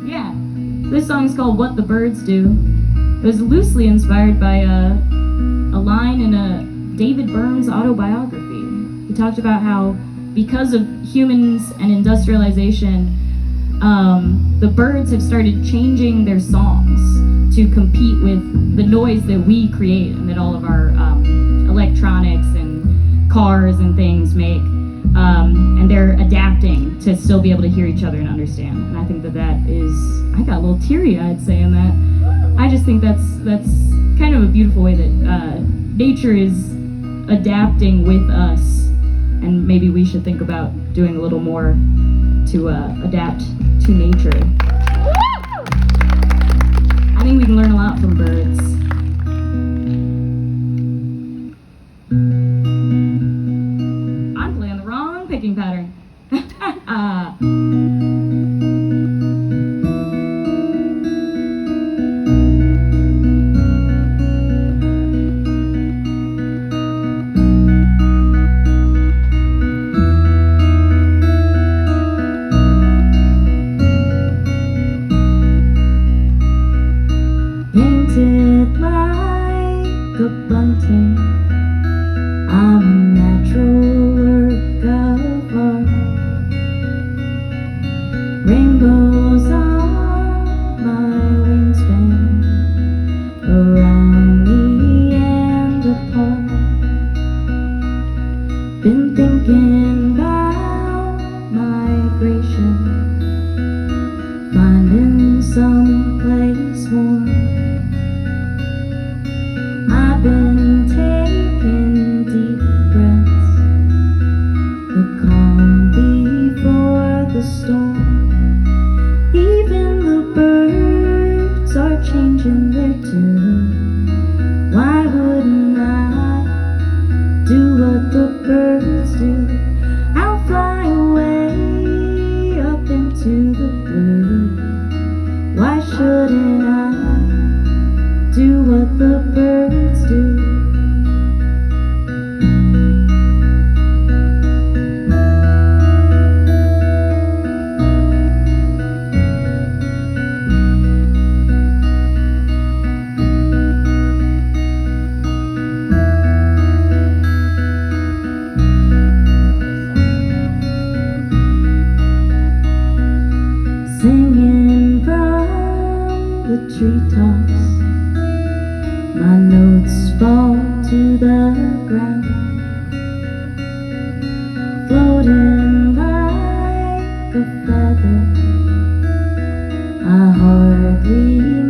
Yeah. This song's called What the Birds Do. It was loosely inspired by a line in a David Burns autobiography. He talked about how because of humans and industrialization, the birds have started changing their songs to compete with the noise that we create and that all of our electronics and cars and things make. And they're adapting to still be able to hear each other and understand. And I think that is, I got a little teary-eyed saying that. I just think that's kind of a beautiful way that nature is adapting with us, and maybe we should think about doing a little more to adapt to nature. I think we can learn a lot from birds. I'm playing the wrong picking pattern. Painted like a bunting, I'm a natural work of art. Rainbows on my wingspan, around me and apart. Been thinking about migration, finding some place warm. I've been taking deep breaths, the calm before the storm. Even the birds are changing their tune. Why wouldn't I do what the birds do? I'll fly away up into the blue. Why shouldn't I do what the birds do? Singing from the treetops, my notes fall to the ground, floating like a feather. I hardly